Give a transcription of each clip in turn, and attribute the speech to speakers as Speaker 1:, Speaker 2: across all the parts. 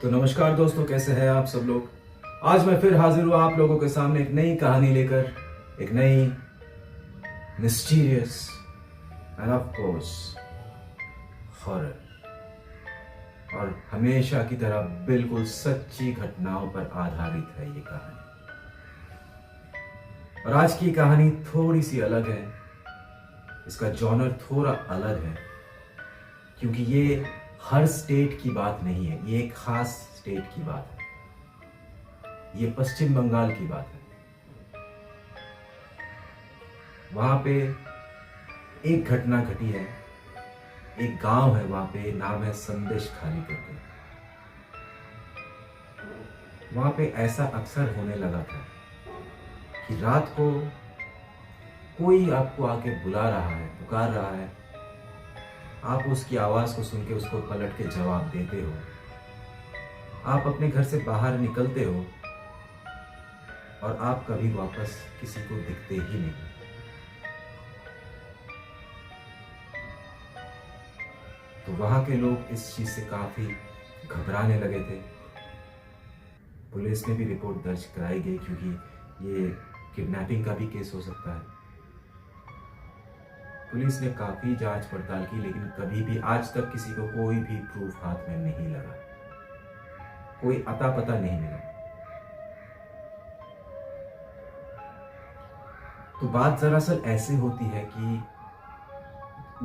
Speaker 1: तो नमस्कार दोस्तों, कैसे हैं आप सब लोग। आज मैं फिर हाजिर हुआ आप लोगों के सामने एक नई कहानी लेकर, एक नई mysterious end of course horror, और हमेशा की तरह बिल्कुल सच्ची घटनाओं पर आधारित है ये कहानी। और आज की कहानी थोड़ी सी अलग है, इसका जॉनर थोड़ा अलग है, क्योंकि ये हर स्टेट की बात नहीं है, ये एक खास स्टेट की बात है। ये पश्चिम बंगाल की बात है। वहां पे एक घटना घटी है, एक गांव है वहां पे, नाम है संदेश खाली करके। वहां पे ऐसा अक्सर होने लगा था कि रात को कोई आपको आके बुला रहा है, पुकार रहा है, आप उसकी आवाज को सुन के उसको पलट के जवाब देते हो। आप अपने घर से बाहर निकलते हो और आप कभी वापस किसी को दिखते ही नहीं। तो वहां के लोग इस चीज से काफी घबराने लगे थे। पुलिस में भी रिपोर्ट दर्ज कराई गई, क्योंकि ये किडनैपिंग का भी केस हो सकता है। पुलिस ने काफी जांच पड़ताल की, लेकिन कभी भी आज तक किसी को कोई भी प्रूफ हाथ में नहीं लगा, कोई अता पता नहीं मिला। तो बात दरअसल ऐसे होती है कि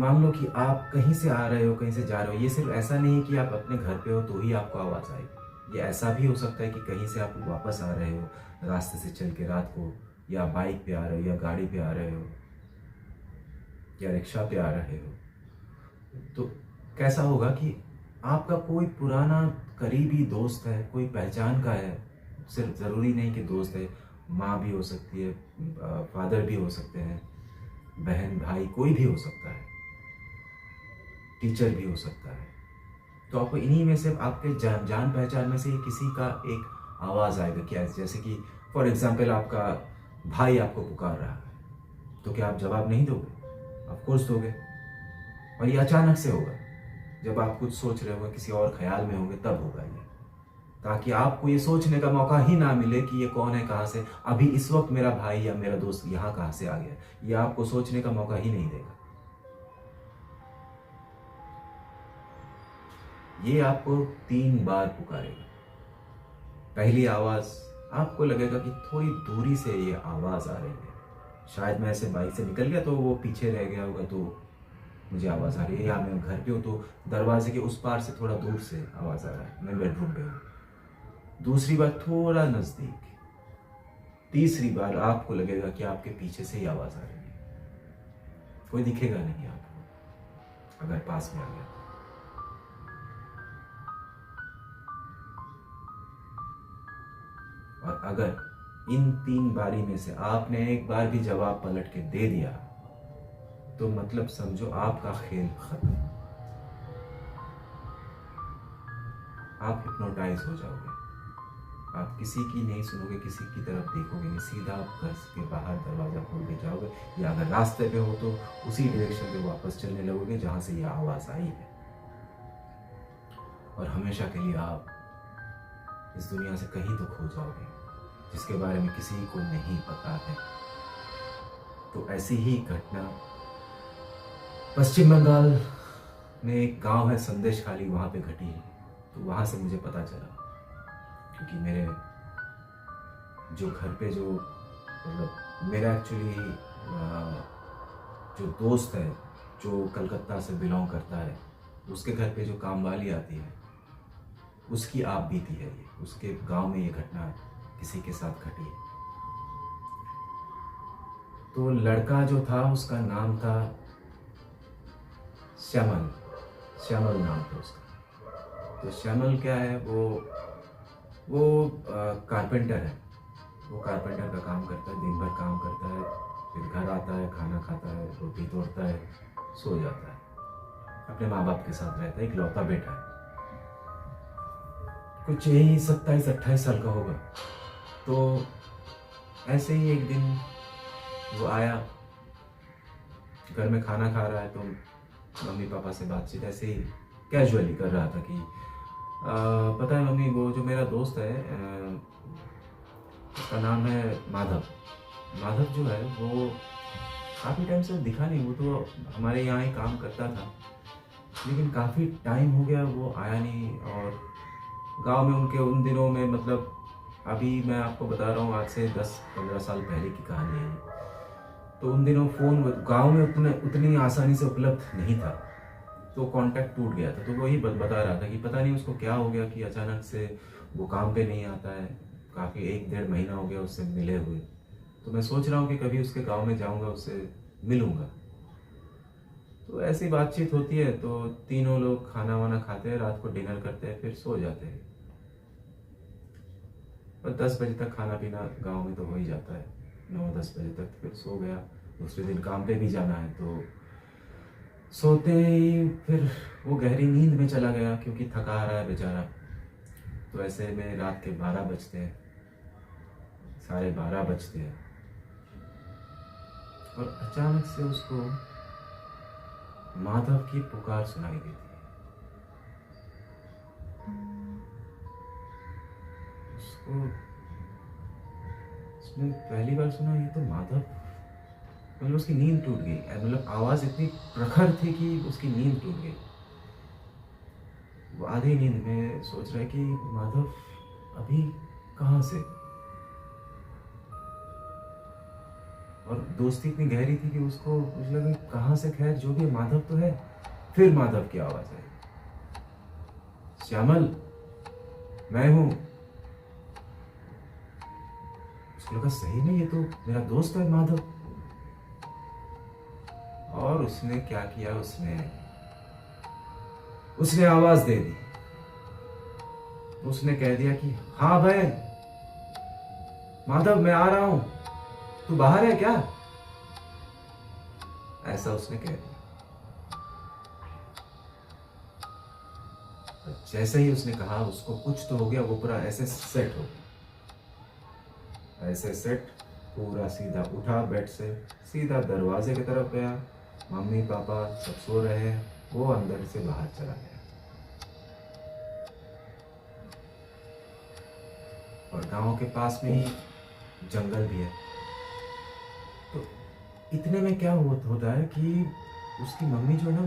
Speaker 1: मान लो कि आप कहीं से आ रहे हो, कहीं से जा रहे हो। ये सिर्फ ऐसा नहीं है कि आप अपने घर पे हो तो ही आपको आवाज आएगी। ये ऐसा भी हो सकता है कि कहीं से आप वापस आ रहे हो रास्ते से चल के रात को, या बाइक पे आ रहे हो, या गाड़ी पे आ रहे हो, या रिक्शा पे आ रहे हो। तो कैसा होगा कि आपका कोई पुराना करीबी दोस्त है, कोई पहचान का है। सिर्फ ज़रूरी नहीं कि दोस्त है, माँ भी हो सकती है, फादर भी हो सकते हैं, बहन भाई कोई भी हो सकता है, टीचर भी हो सकता है। तो आपको इन्हीं में से, आपके जान पहचान में से किसी का एक आवाज़ आएगा। क्या जैसे कि फॉर एग्जाम्पल आपका भाई आपको पुकार रहा है, तो क्या आप जवाब नहीं दोगे? ऑफ कोर्स दोगे। और ये अचानक से होगा, जब आप कुछ सोच रहे होंगे, किसी और ख्याल में होंगे, तब होगा ये, ताकि आपको ये सोचने का मौका ही ना मिले कि ये कौन है, कहाँ से, अभी इस वक्त मेरा भाई या मेरा दोस्त यहाँ कहाँ से आ गया। ये आपको सोचने का मौका ही नहीं देगा। ये आपको 3 बार पुकारेगा। पहली आवाज आपको लगेगा कि थोड़ी दूरी से ये आवाज आ रही है, शायद मैं ऐसे बाइक से निकल गया तो वो पीछे रह गया होगा, तो मुझे आवाज़ आ रही है। या मैं घर पे हूँ तो दरवाजे के उस पार से थोड़ा दूर से आवाज़ आ रहा है, मैं बेडरूम पे हूँ। दूसरी बार थोड़ा नज़दीक। तीसरी बार आपको लगेगा कि आपके पीछे से ही आवाज़ आ रही है। कोई दिखेगा नहीं आपको अगर पास में आ गया। और अगर इन 3 बारी में से आपने एक बार भी जवाब पलट के दे दिया, तो मतलब समझो आपका खेल खत्म। आप हिप्नोटाइज हो जाओगे। आप किसी की नहीं सुनोगे, किसी की तरफ देखोगे नहीं, सीधा आप घर के बाहर दरवाजा खोल के जाओगे, या अगर रास्ते पे हो तो उसी डायरेक्शन पे वापस चलने लगोगे जहां से यह आवाज आई है। और हमेशा के लिए आप इस दुनिया से कहीं तो खो जाओगे, जिसके बारे में किसी को नहीं पता है। तो ऐसी ही घटना पश्चिम बंगाल में एक गांव है संदेश खाली, वहां पे घटी है। तो वहां से मुझे पता चला, क्योंकि मेरे जो घर पे जो मतलब मेरा एक्चुअली जो दोस्त है जो कलकत्ता से बिलोंग करता है, उसके घर पे जो काम वाली आती है, उसकी आप बीती है ये। उसके गांव में ये घटना किसी के साथ घटी है। तो लड़का जो था उसका नाम था श्यामल। श्यामल नाम था उसका। तो श्यामल क्या है, वो कारपेंटर है। वो कारपेंटर का काम करता है, दिन भर काम करता है, फिर घर आता है, खाना खाता है, रोटी तोड़ता है, सो जाता है, अपने माँ बाप के साथ रहता है, इकलौता बेटा है। कुछ यही 27-28 साल का होगा। तो ऐसे ही एक दिन वो आया, घर में खाना खा रहा है, तो मम्मी पापा से बातचीत ऐसे ही कैजुअली कर रहा था कि पता है मम्मी, वो जो मेरा दोस्त है, उसका नाम है माधव। माधव जो है वो काफ़ी टाइम से दिखा नहीं। वो तो हमारे यहाँ ही काम करता था, लेकिन काफ़ी टाइम हो गया वो आया नहीं। और गांव में उनके उन दिनों में, मतलब अभी मैं आपको बता रहा हूँ, आज से 10-15 साल पहले की कहानी है ये। तो उन दिनों फ़ोन गांव में उतनी आसानी से उपलब्ध नहीं था, तो कांटेक्ट टूट गया था। तो वही बता रहा था कि पता नहीं उसको क्या हो गया कि अचानक से वो काम पे नहीं आता है। काफ़ी 1-1.5 महीना हो गया उससे मिले हुए। तो मैं सोच रहा हूँ कि कभी उसके गांव में जाऊँगा, उससे मिलूँगा। तो ऐसी बातचीत होती है, तो तीनों लोग खाना वाना खाते हैं, रात को डिनर करते हैं, फिर सो जाते हैं। और 10 बजे तक खाना पीना गांव में तो हो ही जाता है, 9-10 बजे तक। फिर सो गया। दूसरे दिन काम पे भी जाना है, तो सोते ही फिर वो गहरी नींद में चला गया, क्योंकि थका आ रहा है बेचारा। तो ऐसे में रात के 12 बजते हैं, 12:30 बजते हैं, और अचानक से उसको माधव की पुकार सुनाई देती है। उसको उसने पहली बार सुना, ये तो माधव। मतलब उसकी नींद टूट गई। मतलब आवाज इतनी प्रखर थी कि उसकी नींद टूट गई। वो आधी नींद में सोच रहा है कि माधव अभी कहाँ से। और दोस्ती इतनी गहरी थी कि उसको मुझे लगा कहाँ से, खैर जो भी, माधव तो है। फिर माधव की आवाज आई, श्यामल, मैं हूं। उसको लगा सही में ये तो मेरा दोस्त है माधव। और उसने क्या किया, उसने आवाज दे दी। उसने कह दिया कि हाँ भाई माधव, मैं आ रहा हूं, तू बाहर है क्या। ऐसा उसने कह दिया। जैसे ही उसने कहा, उसको कुछ तो हो गया। वो पूरा ऐसे सेट हो गया, ऐसे सेट, पूरा सीधा उठा बेड से, सीधा दरवाजे की तरफ गया। मम्मी पापा सब सो रहे हैं, वो अंदर से बाहर चला गया। और गांव के पास में ही जंगल भी है। तो इतने में क्या होता है कि उसकी मम्मी जो है ना,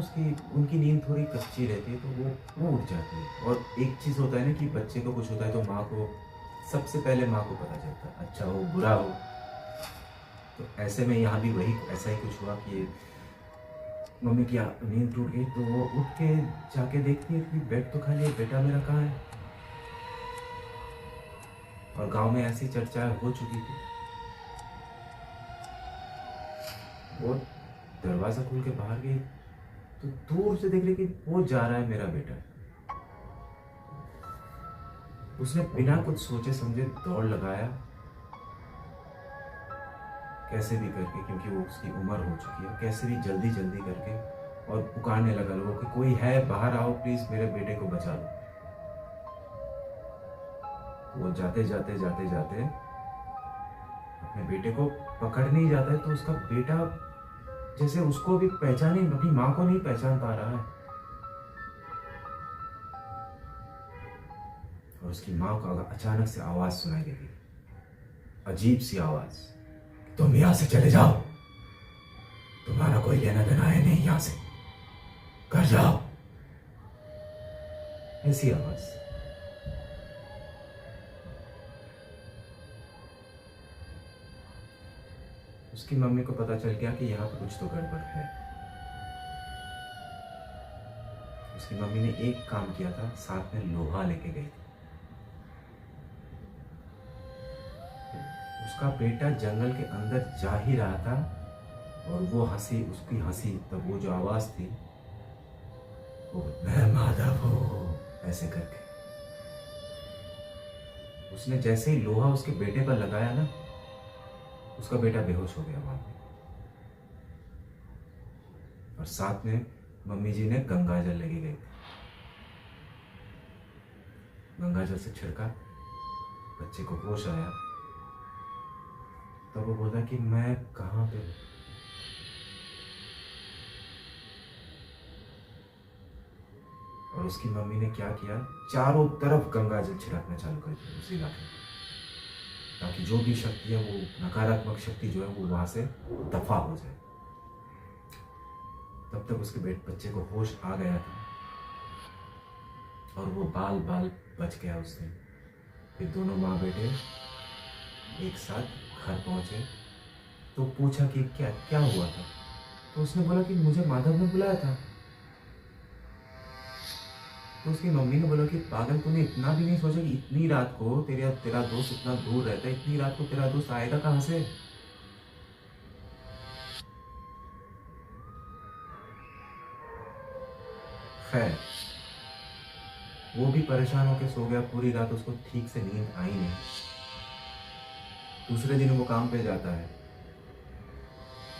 Speaker 1: उनकी नींद थोड़ी कच्ची रहती है, तो वो उठ जाती है। और एक चीज़ होता है ना कि बच्चे को कुछ होता है तो माँ को, सबसे पहले माँ को पता चलता है, अच्छा हो बुरा हो। तो ऐसे में यहाँ भी वही ऐसा ही कुछ हुआ कि मम्मी की नींद टूट गई। तो वो उठ के जाके देखती है कि बेड तो खाली है, बेटा मेरा कहाँ है। और गांव में ऐसी चर्चा हो चुकी थी। वो दरवाजा खोल के बाहर गई, तो दूर से देख रही कि वो जा रहा है मेरा बेटा। उसने बिना कुछ सोचे समझे दौड़ लगाया, कैसे भी करके, क्योंकि वो उसकी उम्र हो चुकी है, कैसे भी जल्दी जल्दी करके, और पुकारने लगा लोगों कि कोई है बाहर आओ प्लीज, मेरे बेटे को बचा लो। वो जाते जाते जाते जाते अपने बेटे को पकड़ने ही जाता है, तो उसका बेटा जैसे उसको भी पहचाने, अपनी माँ को नहीं पहचान पा रहा है। और उसकी माँ को अचानक से आवाज सुनाई देगी, अजीब सी आवाज, तुम यहां से चले जाओ, तुम्हारा कोई लेना देना है नहीं, यहां से घर जाओ। ऐसी आवाज। उसकी मम्मी को पता चल गया कि यहाँ पे कुछ तो गड़बड़ है। उसकी मम्मी ने एक काम किया था, साथ में लोहा लेके गई थी। उसका बेटा जंगल के अंदर जा ही रहा था, और वो हंसी, उसकी हंसी, तब वो जो आवाज थी, वो मैं माधव हूं, ऐसे करके। उसने जैसे ही लोहा उसके बेटे पर लगाया ना, उसका बेटा बेहोश हो गया वहां पे। और साथ में मम्मी जी ने गंगा जल लेके गए। गंगा जल से छिड़का, बच्चे को होश आया। तब वो बोला कि मैं कहां पे हूं। और उसकी मम्मी ने क्या किया, चारों तरफ गंगा जल छिड़कना चालू कर दिया उस इलाके में, ताकि जो भी शक्ति है, वो नकारात्मक शक्ति जो है वो वहां से दफा हो जाए। तब तक उसके बच्चे को होश आ गया था और वो बाल बाल बच गया उस दिन। फिर दोनों माँ बेटे एक साथ घर पहुंचे तो पूछा कि क्या क्या हुआ था। तो उसने बोला कि मुझे माधव ने बुलाया था। तो उसकी मम्मी ने बोला कि पागल, तूने इतना भी नहीं सोचा कि इतनी रात को तेरा दोस्त इतना दूर रहता है, इतनी रात को तेरा दोस्त आएगा कहाँ से? खैर, वो भी परेशान होकर सो गया। पूरी रात उसको ठीक से नींद आई नहीं। दूसरे दिन वो काम पे जाता है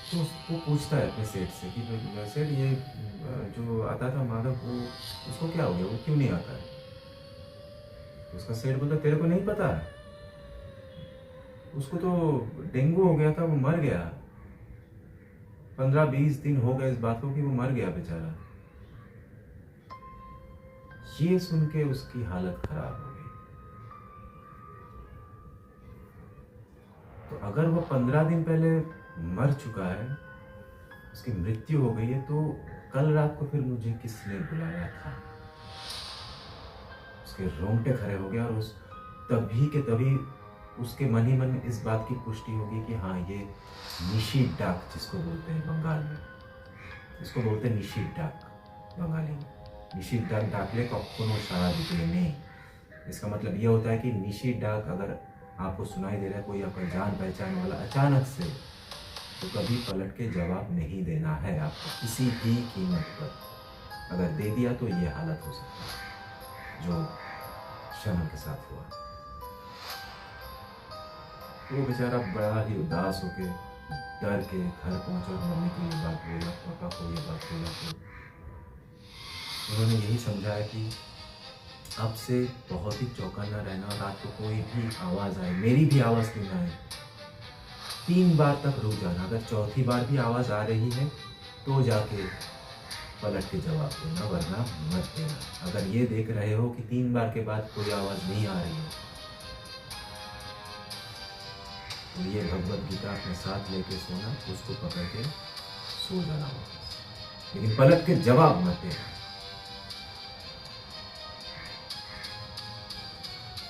Speaker 1: तो उसको पूछता है अपने सेठ से कि सेठ, ये जो आता था माधव, वो उसको क्या हो गया, वो क्यों नहीं आता है? तो उसका सेठ बोलता, तेरे को नहीं पता, उसको तो डेंगू हो गया था, वो मर गया। 15-20 दिन हो गए इस बात को कि वो मर गया बेचारा। ये सुन के उसकी हालत खराब हो गई। तो अगर वो 15 दिन पहले मर चुका है, उसकी मृत्यु हो गई है, तो कल रात को फिर मुझे किसने बुलाया था? उसके रोंगटे खड़े हो गए और उस तभी के तभी उसके मन ही मन में इस बात की पुष्टि होगी कि हाँ, ये निशीथ डाक जिसको बोलते हैं बंगाल में, इसको बोलते हैं निशीथ डाक बंगाली में। निशीथ डाक डाकले कखनो सारा दिखे नहीं। इसका मतलब यह होता है कि निशीथ डाक अगर आपको सुनाई दे रहा है, कोई आपका जान पहचान वाला अचानक से, तो कभी पलट के जवाब नहीं देना है आपको किसी भी कीमत पर। अगर दे दिया तो ये हालत हो सकती है जो शर्म के साथ हुआ। वो बेचारा बड़ा ही उदास होके डर के घर पहुंचा और मम्मी को ये बात बोला, पापा को ये बात बोला। तो उन्होंने यही समझाया कि अब से बहुत ही चौकन्ना रहना, और रात को कोई भी आवाज़ आए, मेरी भी आवाज़ क्यों ना आए, 3 बार तक रुक जाना। अगर चौथी बार भी आवाज़ आ रही है तो जाके पलट के जवाब देना, वरना मत देना। अगर ये देख रहे हो कि 3 बार के बाद कोई आवाज़ नहीं आ रही है, तो ये भगवत गीता अपने साथ लेके सोना, उसको पकड़ के सो जाना होगा, लेकिन पलट के जवाब मत देना।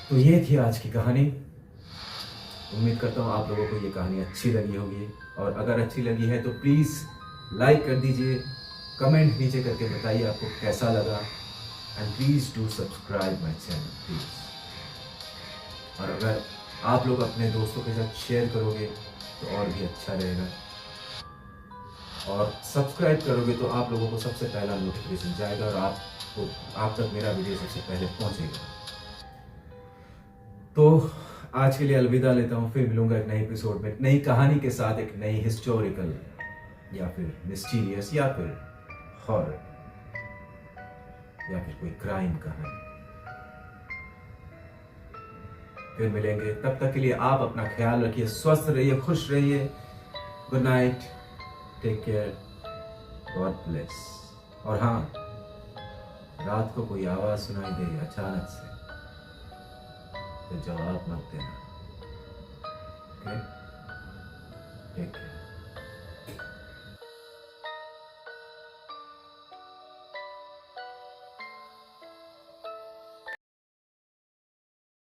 Speaker 1: तो ये थी आज की कहानी। उम्मीद करता हूँ आप लोगों को ये कहानी अच्छी लगी होगी, और अगर अच्छी लगी है तो प्लीज़ लाइक कर दीजिए, कमेंट नीचे करके बताइए आपको कैसा लगा, and please do subscribe my channel please. और अगर आप लोग अपने दोस्तों के साथ शेयर करोगे तो और भी अच्छा रहेगा, और सब्सक्राइब करोगे तो आप लोगों को सबसे पहला नोटिफिकेशन जाएगा और आप तक मेरा वीडियो सबसे पहले पहुंचेगा। तो आज के लिए अलविदा लेता हूँ, फिर मिलूंगा एक नई एपिसोड में, एक नई कहानी के साथ, एक नई हिस्टोरिकल या फिर मिस्टीरियस या फिर हॉरर या फिर कोई क्राइम कहानी। फिर मिलेंगे, तब तक के लिए आप अपना ख्याल रखिए, स्वस्थ रहिए, खुश रहिए। Good night, take care, God bless. और हाँ, रात को कोई आवाज सुनाई दे अचानक से तो जवाब मत देना। Okay, take care.